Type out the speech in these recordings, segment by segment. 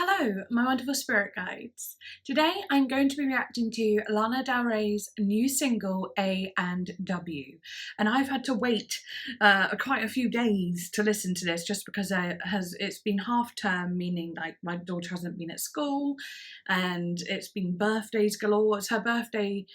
Hello, my wonderful spirit guides. Today I'm going to be reacting to Lana Del Rey's new single, A and W. And I've had to wait quite a few days to listen to this just because it's been half term, meaning like my daughter hasn't been at school and it's been birthdays galore. It's her birthday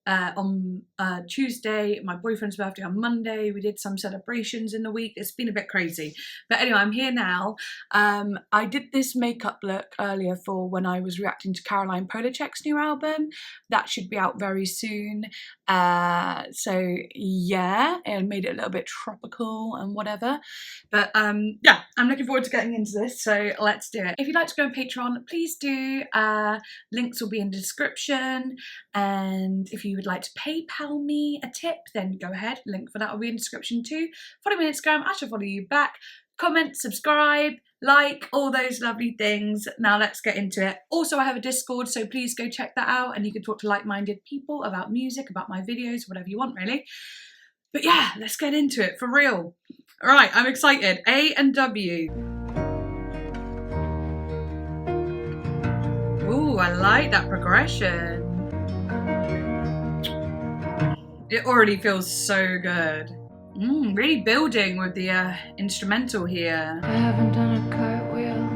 on Tuesday, my boyfriend's birthday on Monday. We did some celebrations in the week. It's been a bit crazy. But anyway, I'm here now. I did this makeup look earlier for when I was reacting to Caroline Polachek's new album. That should be out very soon. So yeah, it made it a little bit tropical and whatever. But yeah, I'm looking forward to getting into this, so let's do it. If you'd like to go on Patreon, please do. Links will be in the description, and if you would like to PayPal me a tip, then go ahead. Link for that will be in the description too. Follow me on Instagram, I shall follow you back. Comment, subscribe, like, all those lovely things. Now let's get into it. Also, I have a Discord, so please go check that out and you can talk to like-minded people about music, about my videos, whatever you want really. But yeah, let's get into it for real. All right, I'm excited. A and W. Ooh, I like that progression. It already feels so good. Really building with the instrumental here. I haven't done a cartwheel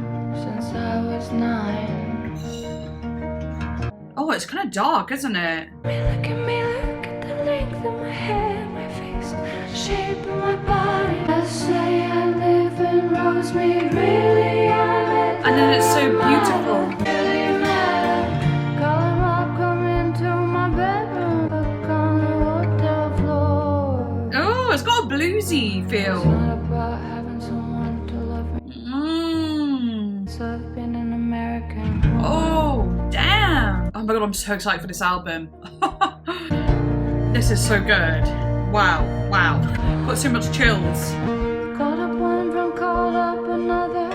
since I was 9. Oh, it's kind of dark, isn't it? Look at the length of my hair, my face, shape of my body. I say I live in Rosemead, really I'm. And then it's so beautiful. It's got a bluesy feel. It's not about having someone to love me. So I've been an American. Oh, damn. Oh my god, I'm so excited for this album. This is so good. Wow, wow. Got so much chills. Called up one from called up another.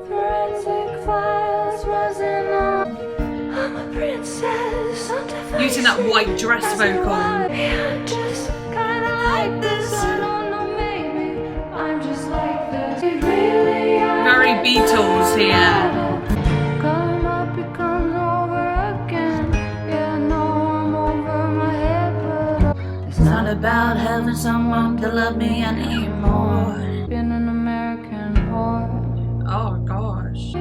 Forensic files was enough. I'm a princess. Using that white dress vocal. I'm just kinda like this. I don't know, maybe I'm just like this. Really, very Beatles here. Come up, it comes over again. Yeah, no, I'm over my head, but it's not about having someone to love me anymore. Been an American whore. Oh gosh.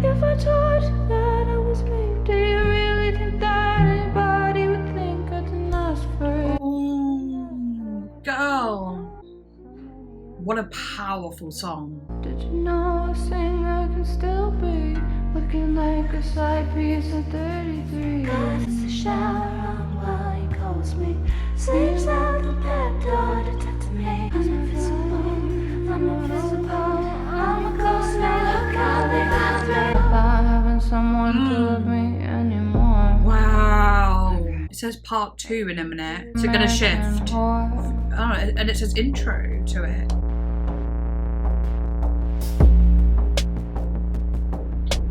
If I told you that I was me, do you really think that anybody would think I didn't ask for it? Girl, what a powerful song. Did you know a singer can still be looking like a side piece at 33? Cause it's a shower while he calls me, sleeps out the back door to talk to me. I'm invisible, I'm invisible, I'm a ghost now, look how they got me. About having someone to love me anymore. Wow. It says part 2 in a minute. Is it gonna shift? Oh, and it says intro to it.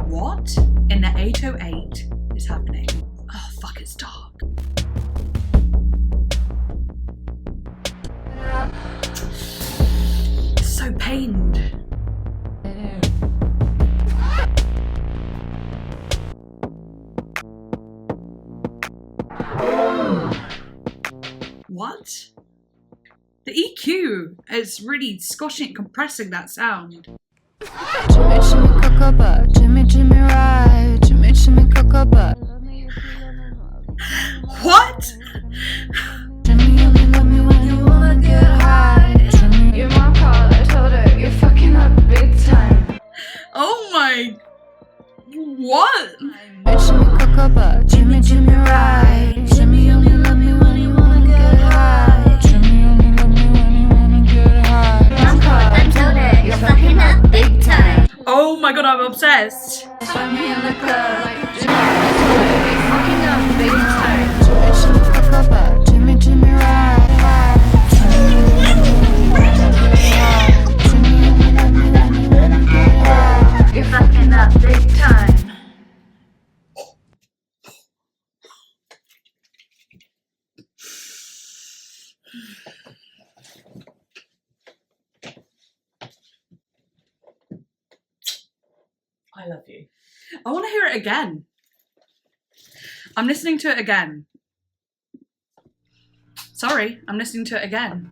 What in the 808 is happening? Oh fuck, it's dark. So pained. What? The EQ is really squashing, compressing that sound. Jimmy, Jimmy, cocoa butt. Jimmy, Jimmy, right. Jimmy, Jimmy, cocoa butt. What? Jimmy, you only love me when you wanna get high. Jimmy, your mom called. I told her you're fucking up big time. Oh my. What? Jimmy, cocoa butt. Jimmy, Jimmy, right. Jimmy, you only love me when you wanna get high. Jimmy, you only love me when you wanna get high. Mom called. I told her you're fucking up big time. Oh my god, I'm obsessed. Find me in the club. Jimmy, I told her you're fucking up big time. Jimmy, Jimmy, cocoa butt. Jimmy, Jimmy, right. You're fucking up big time. I love love you. I want to hear it again. I'm listening to it again. Sorry, I'm listening to it again.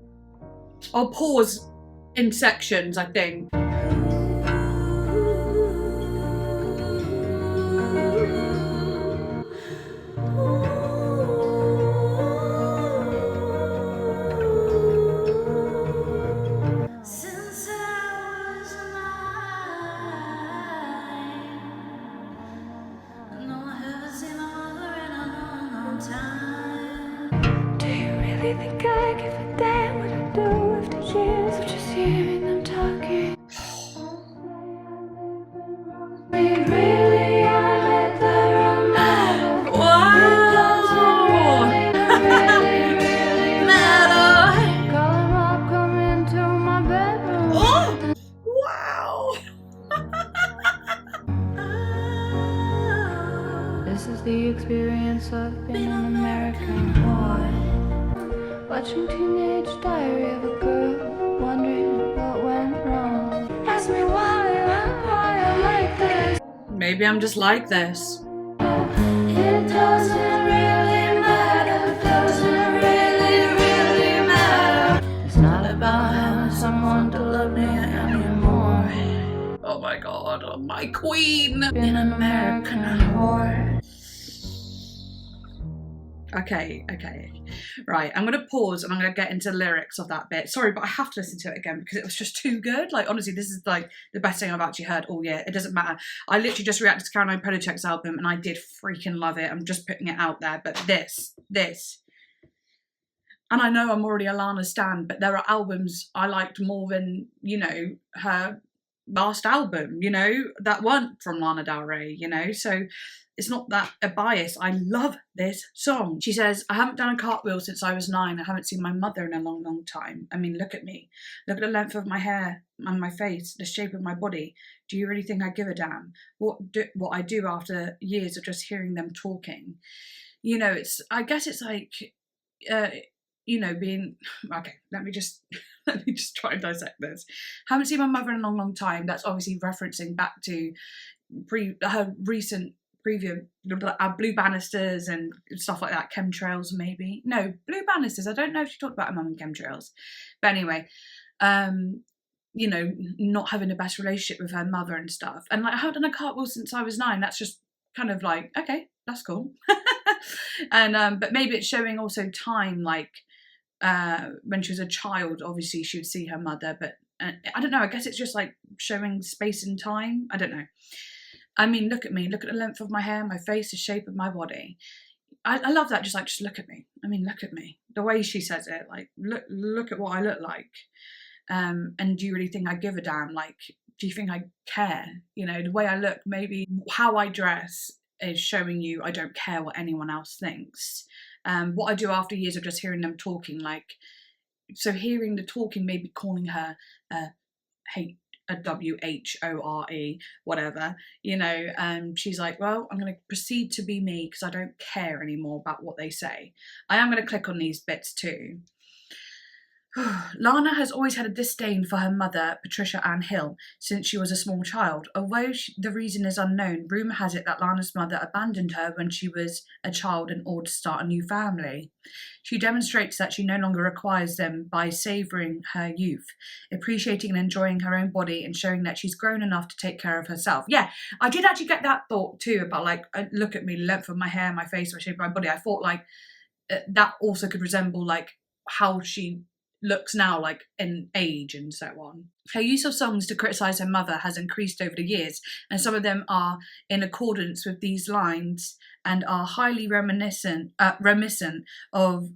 I'll pause in sections, I think. Since I was 9, no, I haven't seen my mother in a long, long time. Do you really think I give a damn what I do after years of just hearing them talking? Really, I let the wrong matter. Wow! Metal! Call 'em up, come into my bedroom. Oh! Wow! This is the experience of being an American boy. Watching Teenage Diary of a Girl, wondering what went wrong. Ask me why I'm like this. Maybe I'm just like this. It doesn't really matter, doesn't really matter. It's not about having someone to love me anymore. Oh my god, oh my queen! Being an American whore. Okay. Right, I'm gonna pause and I'm gonna get into the lyrics of that bit. Sorry, but I have to listen to it again because it was just too good. Like, honestly, this is like the best thing I've actually heard all year. It doesn't matter. I literally just reacted to Caroline Polachek's album and I did freaking love it. I'm just putting it out there. But this. And I know I'm already a Lana stan, but there are albums I liked more than, you know, her last album, you know, that weren't from Lana Del Rey, you know, so it's not that a bias. I love this song. She says, I haven't done a cartwheel since I was 9. I haven't seen my mother in a long, long time. I mean, look at me. Look at the length of my hair and my face, the shape of my body. Do you really think I give a damn? What I do after years of just hearing them talking? You know, I guess it's like, you know, being, okay, let me just try and dissect this. Haven't seen my mother in a long, long time. That's obviously referencing back to her recent preview, Blue Banisters and stuff like that, chemtrails maybe. No, Blue Banisters, I don't know if she talked about her mum and chemtrails. But anyway, you know, not having the best relationship with her mother and stuff. And like, I haven't done a cartwheel since I was 9. That's just kind of like, okay, that's cool. And but maybe it's showing also time, like when she was a child, obviously she would see her mother, but I don't know, I guess it's just like showing space and time. I don't know. I mean, look at me, look at the length of my hair, my face, the shape of my body. I love that, just look at me. I mean, look at me. The way she says it, like, look at what I look like. And do you really think I give a damn? Like, do you think I care? You know, the way I look, maybe how I dress is showing you I don't care what anyone else thinks. What I do after years of just hearing them talking, like, so hearing the talking, maybe calling her WHORE, whatever, you know, she's like, well, I'm going to proceed to be me because I don't care anymore about what they say. I am going to click on these bits too. Lana has always had a disdain for her mother, Patricia Ann Hill, since she was a small child. Although the reason is unknown, rumour has it that Lana's mother abandoned her when she was a child in order to start a new family. She demonstrates that she no longer requires them by savouring her youth, appreciating and enjoying her own body and showing that she's grown enough to take care of herself. Yeah, I did actually get that thought too about, like, look at me, the length of my hair, my face, the shape of my body. I thought, like, that also could resemble, like, how she looks now, like in age and so on. Her use of songs to criticise her mother has increased over the years, and some of them are in accordance with these lines and are highly reminiscent of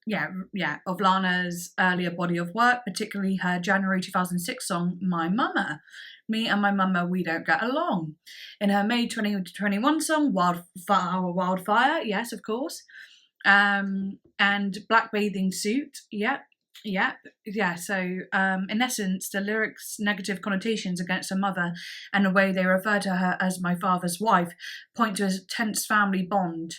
Lana's earlier body of work, particularly her January 2006 song My Mama. Me and my mama, we don't get along. In her May 2021 song Wildfire, yes, of course, and Black Bathing Suit, so in essence, the lyrics' negative connotations against her mother and the way they refer to her as my father's wife point to a tense family bond.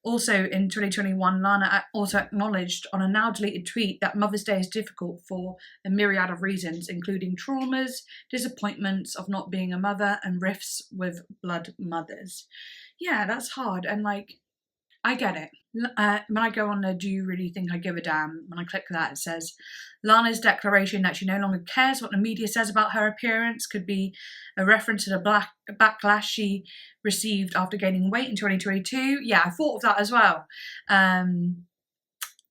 Also in 2021, Lana also acknowledged on a now deleted tweet that Mother's Day is difficult for a myriad of reasons, including traumas, disappointments of not being a mother, and rifts with blood mothers. Yeah, that's hard. And like, I get it. When I go on there, do you really think I give a damn? When I click that, it says Lana's declaration that she no longer cares what the media says about her appearance could be a reference to the backlash she received after gaining weight in 2022. Yeah, I thought of that as well.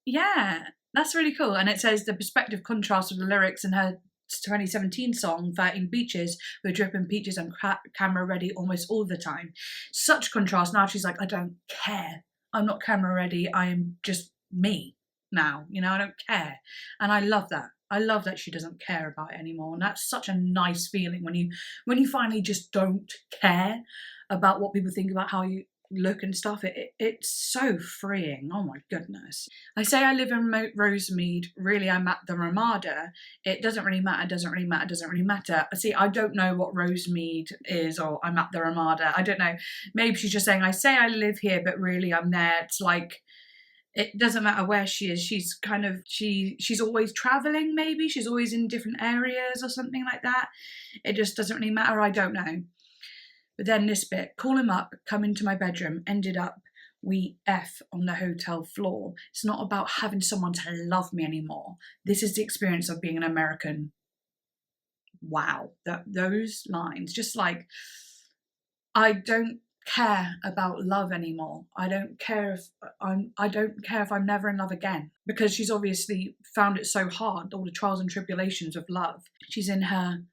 Yeah, that's really cool. And it says the perspective contrast with the lyrics in her 2017 song 13 Beaches with dripping peaches and camera ready almost all the time. Such contrast. Now she's like, I don't care. I'm not camera ready. I am just me now. You know, I don't care. And I love that. I love that she doesn't care about it anymore. And that's such a nice feeling when you finally just don't care about what people think about how you look and stuff. It's so freeing. Oh my goodness. I say I live in Rosemead. Really, I'm at the Ramada. It doesn't really matter. Doesn't really matter. Doesn't really matter. See, I don't know what Rosemead is, or I'm at the Ramada. I don't know. Maybe she's just saying I say I live here, but really I'm there. It's like, it doesn't matter where she is. She's kind of, she's always traveling. Maybe she's always in different areas or something like that. It just doesn't really matter. I don't know. But then this bit, call him up, come into my bedroom, ended up we F on the hotel floor. It's not about having someone to love me anymore. This is the experience of being an American. Wow, those lines, just like, I don't care about love anymore. I don't care if I'm never in love again, because she's obviously found it so hard, all the trials and tribulations of love. She's in her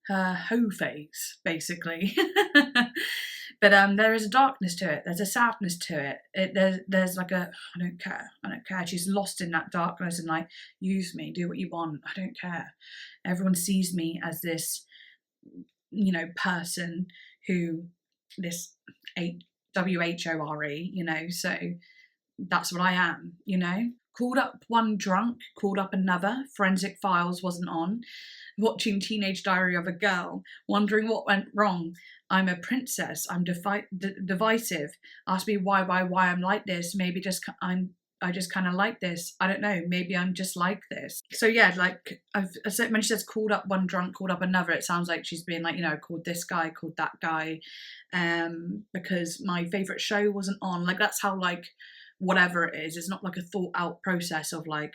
hoe phase, basically. But there is a darkness to it. There's a sadness to it. There's like a, I don't care. She's lost in that darkness and like, use me, do what you want. I don't care. Everyone sees me as this, you know, person who, this WHORE, you know, so that's what I am, you know. Called up one drunk, called up another. Forensic Files wasn't on. Watching Teenage Diary of a Girl, wondering what went wrong. I'm a princess. I'm divisive. Ask me why I'm like this. Maybe I just kind of like this. I don't know. Maybe I'm just like this. So yeah, like when she says called up one drunk, called up another, it sounds like she's being like, you know, called this guy, called that guy, because my favourite show wasn't on. Like, that's how, like, whatever it is, it's not like a thought out process of like,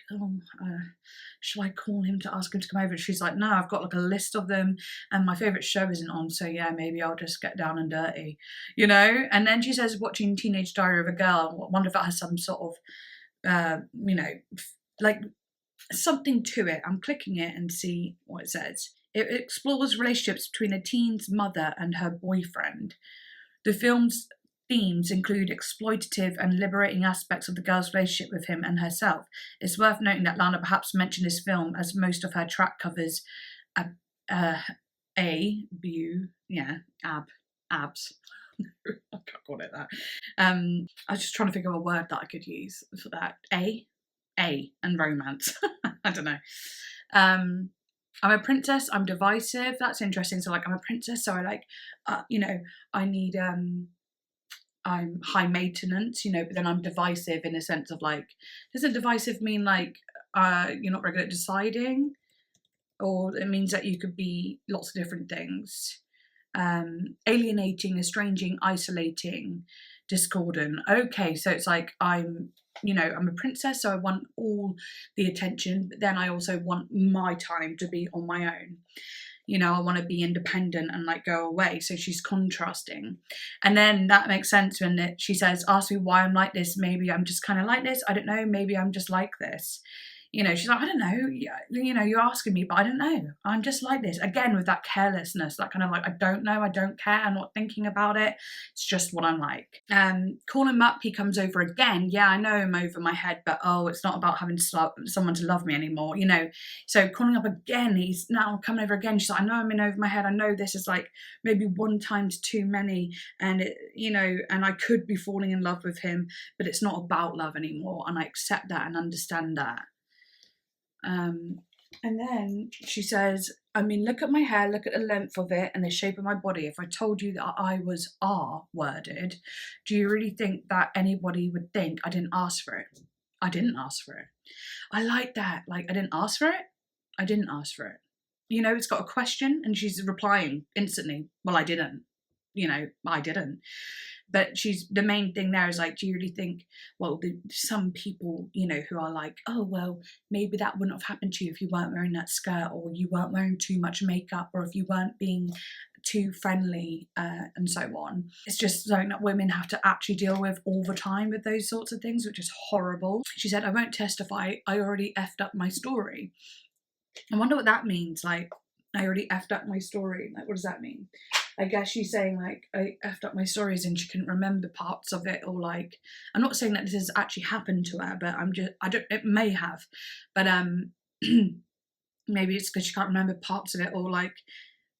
shall I call him to ask him to come over? She's like, no, I've got like a list of them and my favourite show isn't on, so yeah, maybe I'll just get down and dirty, you know. And then she says watching Teenage Diary of a Girl, I wonder if that has some sort of you know, like something to it. I'm clicking it and see what it says. It explores relationships between a teen's mother and her boyfriend. The film's themes include exploitative and liberating aspects of the girl's relationship with him and herself. It's worth noting that Lana perhaps mentioned this film as most of her track covers abs. I can't call it that. I was just trying to think of a word that I could use for that. A and romance. I don't know. I'm a princess. I'm divisive. That's interesting. So like, I'm a princess. So I like, you know, I need, I'm high maintenance, you know, but then I'm divisive in a sense of like, doesn't divisive mean like, you're not very good at deciding? Or it means that you could be lots of different things. Alienating, estranging, isolating, discordant. Okay, so it's like I'm a princess, so I want all the attention, but then I also want my time to be on my own. You know, I want to be independent and like go away. So she's contrasting. And then that makes sense when she says, ask me why I'm like this. Maybe I'm just kind of like this. I don't know. Maybe I'm just like this. You know, she's like, I don't know. You know, you're asking me, but I don't know. I'm just like this. Again, with that carelessness, that kind of like, I don't know. I don't care. I'm not thinking about it. It's just what I'm like. Call him up. He comes over again. Yeah, I know I'm over my head, but it's not about having someone to love me anymore, you know. So calling up again, he's now coming over again. She's like, I know I'm in over my head. I know this is like maybe one times too many. And, you know, and I could be falling in love with him, but it's not about love anymore. And I accept that and understand that. And then she says, I mean, look at my hair, look at the length of it and the shape of my body. If I told you that I was R-worded, do you really think that anybody would think I didn't ask for it? I didn't ask for it. I like that. Like, I didn't ask for it. I didn't ask for it. You know, it's got a question and she's replying instantly. Well, I didn't. You know, I didn't. But the main thing there is like, do you really think, well, some people, you know, who are like, oh, well, maybe that wouldn't have happened to you if you weren't wearing that skirt, or you weren't wearing too much makeup, or if you weren't being too friendly, and so on. It's just something that women have to actually deal with all the time with those sorts of things, which is horrible. She said, I won't testify. I already effed up my story. I wonder what that means. Like, I already effed up my story. Like, what does that mean? I guess she's saying like, I effed up my stories and she couldn't remember parts of it, or like, I'm not saying that this has actually happened to her, but it may have, but maybe it's because she can't remember parts of it, or like,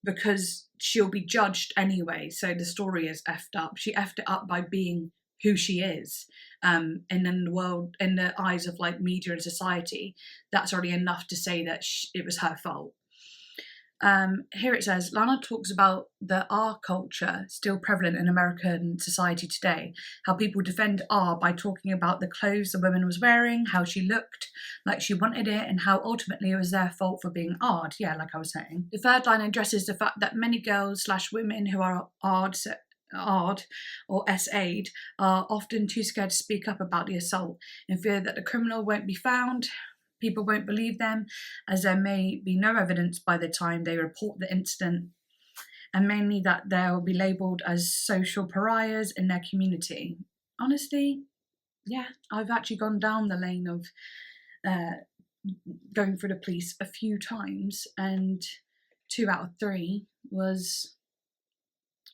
because she'll be judged anyway. So the story is effed up. She effed it up by being who she is, and in the world, in the eyes of like media and society, that's already enough to say that it was her fault. Here it says, Lana talks about the R culture still prevalent in American society today, how people defend R by talking about the clothes the woman was wearing, how she looked like she wanted it, and how ultimately it was their fault for being R'd. Yeah, like I was saying. The third line addresses the fact that many girls/women who are R'd or SA'd are often too scared to speak up about the assault, in fear that the criminal won't be found. People won't believe them, as there may be no evidence by the time they report the incident, and mainly that they will be labelled as social pariahs in their community. Honestly, yeah, I've actually gone down the lane of going for the police a few times, and 2 out of 3 was,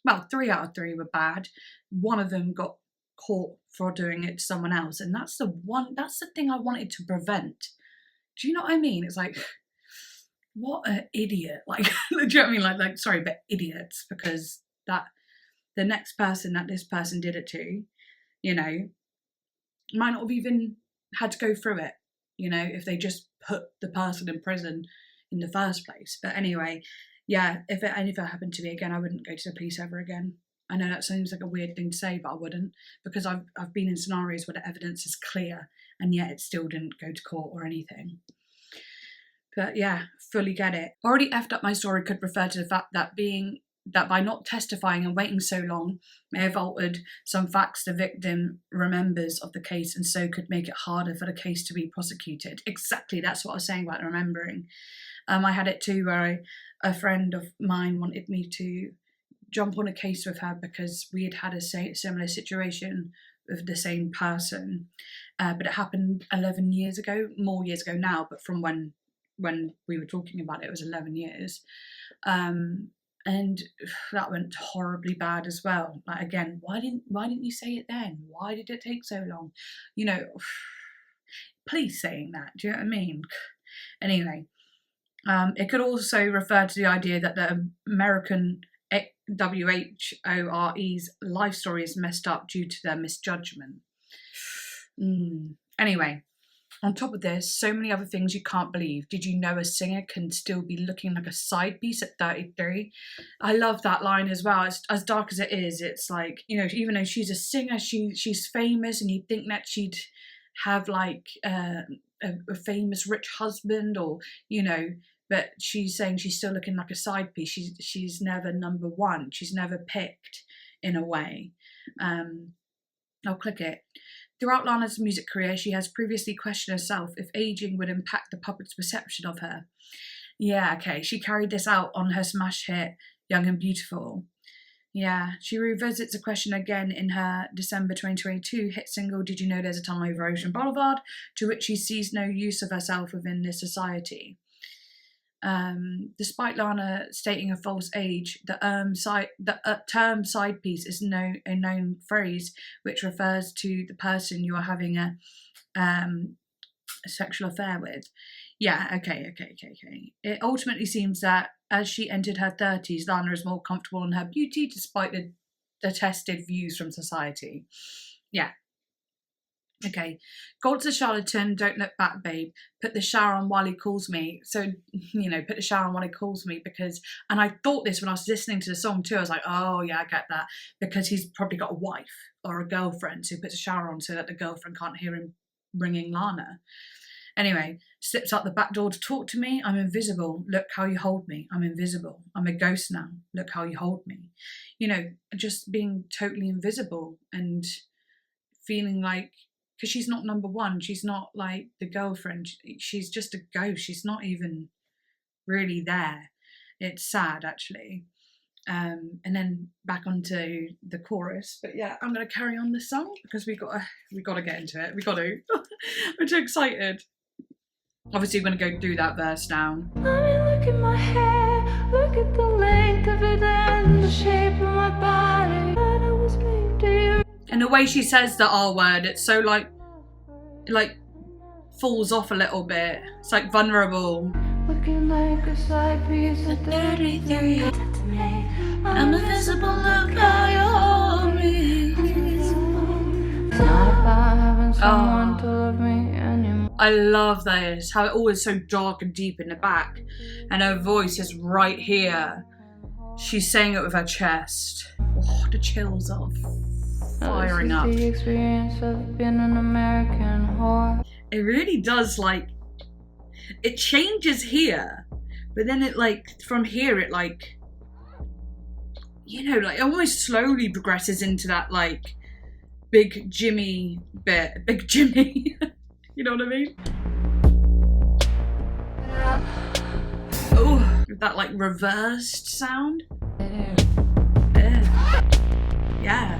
well, 3 out of 3 were bad. One of them got caught for doing it to someone else, and that's the thing I wanted to prevent. Do you know what I mean? It's like, what an idiot. Like, do you know what I mean? Like, sorry, but idiots, because that the next person that this person did it to, you know, might not have even had to go through it, you know, if they just put the person in prison in the first place. But anyway, yeah, if it happened to me again, I wouldn't go to the police ever again. I know that seems like a weird thing to say, but I wouldn't, because I've been in scenarios where the evidence is clear and yet it still didn't go to court or anything. But yeah, fully get it. Already effed up my story could refer to the fact that by not testifying and waiting so long may have altered some facts the victim remembers of the case, and so could make it harder for the case to be prosecuted. Exactly, that's what I was saying about remembering. I had it too, where a friend of mine wanted me to jump on a case with her because we had a similar situation with the same person, but it happened 11 years ago, more years ago now, but from when we were talking about it was 11 years, and that went horribly bad as well. Like, again, why didn't you say it then? Why did it take so long? You know, police saying that, do you know what I mean? Anyway, it could also refer to the idea that the American WHORE's life story is messed up due to their misjudgment. Anyway, on top of this, so many other things you can't believe. Did you know a singer can still be looking like a side piece at 33? I love that line as well. As dark as it is, it's like, you know, even though she's a singer, she's famous, and you'd think that she'd have like a famous rich husband, or, you know, but she's saying she's still looking like a side piece. She's never number one. She's never picked, in a way. I'll click it. Throughout Lana's music career, she has previously questioned herself if aging would impact the public's perception of her. Yeah, okay. She carried this out on her smash hit, Young and Beautiful. Yeah, she revisits the question again in her December 2022 hit single, Did You Know There's a Tunnel Over Ocean Boulevard, to which she sees no use of herself within this society. Despite Lana stating a false age, the term side piece is a known phrase which refers to the person you are having a sexual affair with. Yeah, okay. It ultimately seems that as she entered her 30s, Lana is more comfortable in her beauty despite the tested views from society. Yeah. Okay, God's a charlatan, don't look back, babe. Put the shower on while he calls me. So, you know, put the shower on while he calls me because, and I thought this when I was listening to the song too, I was like, oh yeah, I get that. Because he's probably got a wife or a girlfriend who puts a shower on so that the girlfriend can't hear him ringing Lana. Anyway, slips out the back door to talk to me. I'm invisible. Look how you hold me. I'm invisible. I'm a ghost now. Look how you hold me. You know, just being totally invisible and feeling like, because she's not number one, she's not like the girlfriend, she's just a ghost, she's not even really there. It's sad actually. And then back onto the chorus, but yeah, I'm gonna carry on the song because we gotta get into it. We gotta. I'm too excited. Obviously we're gonna go do that verse now. I mean, look at my hair, look at the length of it and the shape of my body. But I was made to you. And the way she says the R word, it's so like falls off a little bit. It's like vulnerable. Looking like a side piece of 33. I'm invisible, look how you hold me. It's not about having someone to love me anymore. I love this, how it all is so dark and deep in the back. And her voice is right here. She's saying it with her chest. Oh, the chills are firing up. The experience of being an American whore. It really does, like, it changes here, but then it like, from here it like, you know, like almost slowly progresses into that like big Jimmy bit, big Jimmy, you know what I mean? Oh, that like reversed sound. Yeah.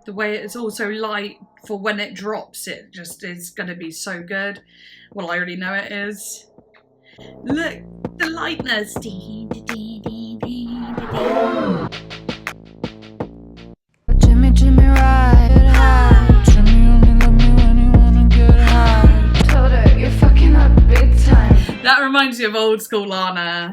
The way it's also light for when it drops, it just is going to be so good. Well, I already know it is. Look, the lightness. Jimmy, Jimmy, ride high. Jimmy only love me when you wanna get high. Told her you're fucking up big time. That reminds me of old school Lana.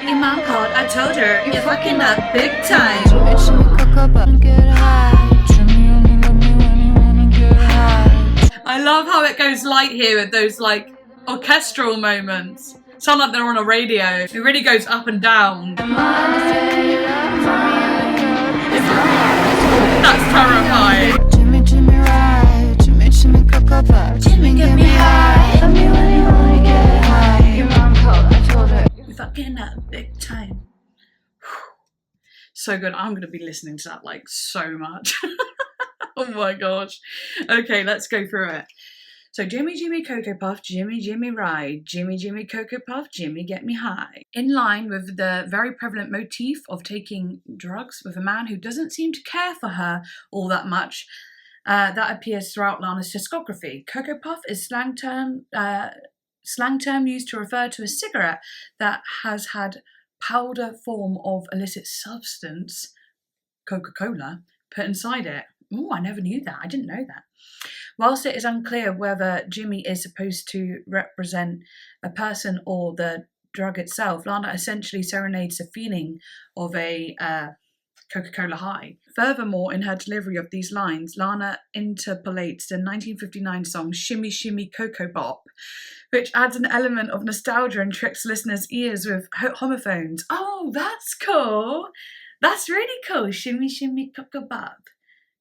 Your mom called, I told her, you're fucking up big time. Jimmy, Jimmy, cook up and get high. Jimmy only love me when you wanna get high. I love how it goes light here with those like orchestral moments. Sound like they're on a radio. It really goes up and down. That's terrifying. Jimmy, Jimmy, ride. Jimmy, Jimmy, cook up. Jimmy, get me high. Love me when you wanna get high. Your mom called, I told her. You're fucking up big time. So good. I'm going to be listening to that like so much. Oh my gosh. Okay, let's go through it. So Jimmy, Jimmy, Cocoa Puff, Jimmy, Jimmy, ride. Jimmy, Jimmy, Cocoa Puff, Jimmy, get me high. In line with the very prevalent motif of taking drugs with a man who doesn't seem to care for her all that much, that appears throughout Lana's discography. Cocoa Puff is slang term used to refer to a cigarette that has had powder form of illicit substance, Coca-Cola, put inside it. Oh, I never knew that. I didn't know that. Whilst it is unclear whether Jimmy is supposed to represent a person or the drug itself, Lana essentially serenades the feeling of a Coca-Cola high. Furthermore, in her delivery of these lines, Lana interpolates the 1959 song Shimmy Shimmy Cocoa Bop, which adds an element of nostalgia and tricks listeners' ears with homophones. Oh, that's cool. That's really cool. Shimmy Shimmy Cocoa Bop.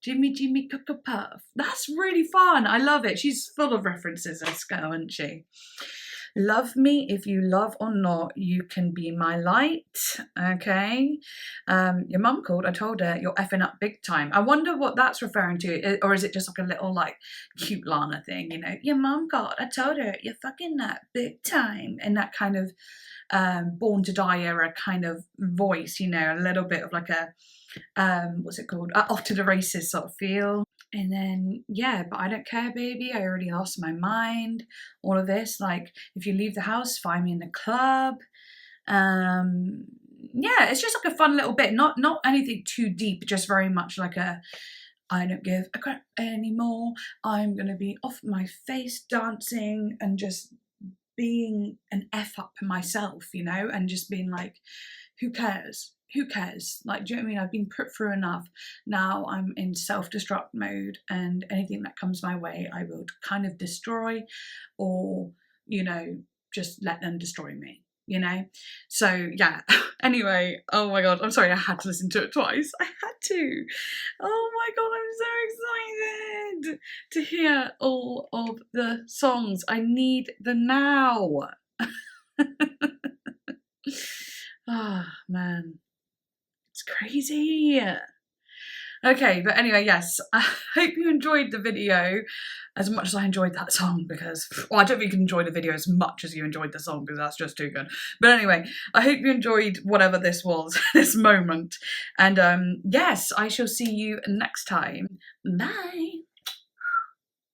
Jimmy, Jimmy, Cocoa Puff. That's really fun. I love it. She's full of references, this girl, isn't she? Love me if you love or not. You can be my light. Okay. Your mum called. I told her you're effing up big time. I wonder what that's referring to. Or is it just like a little like cute Lana thing? You know, your mum called. I told her you're fucking up big time. And that kind of Born to Die era kind of voice, you know, a little bit of like a what's it called, off to the races sort of feel. And then yeah, but I don't care baby, I already lost my mind, all of this, like if you leave the house find me in the club. Yeah, it's just like a fun little bit, not anything too deep, just very much like a I don't give a crap anymore, I'm gonna be off my face dancing and just being an F up myself, you know, and just being like, who cares? Who cares? Like, do you know what I mean? I've been put through enough. Now I'm in self-destruct mode, and anything that comes my way, I will kind of destroy, or, you know, just let them destroy me, you know? So yeah, anyway, oh my God, I'm sorry, I had to listen to it twice. I had to. Oh my God, I'm so excited to hear all of the songs. I need them now. Ah, man. It's crazy. Okay, but anyway, yes, I hope you enjoyed the video as much as I enjoyed that song, because, well, I don't think you can enjoy the video as much as you enjoyed the song, because that's just too good. But anyway, I hope you enjoyed whatever this was, this moment. And yes, I shall see you next time. Bye.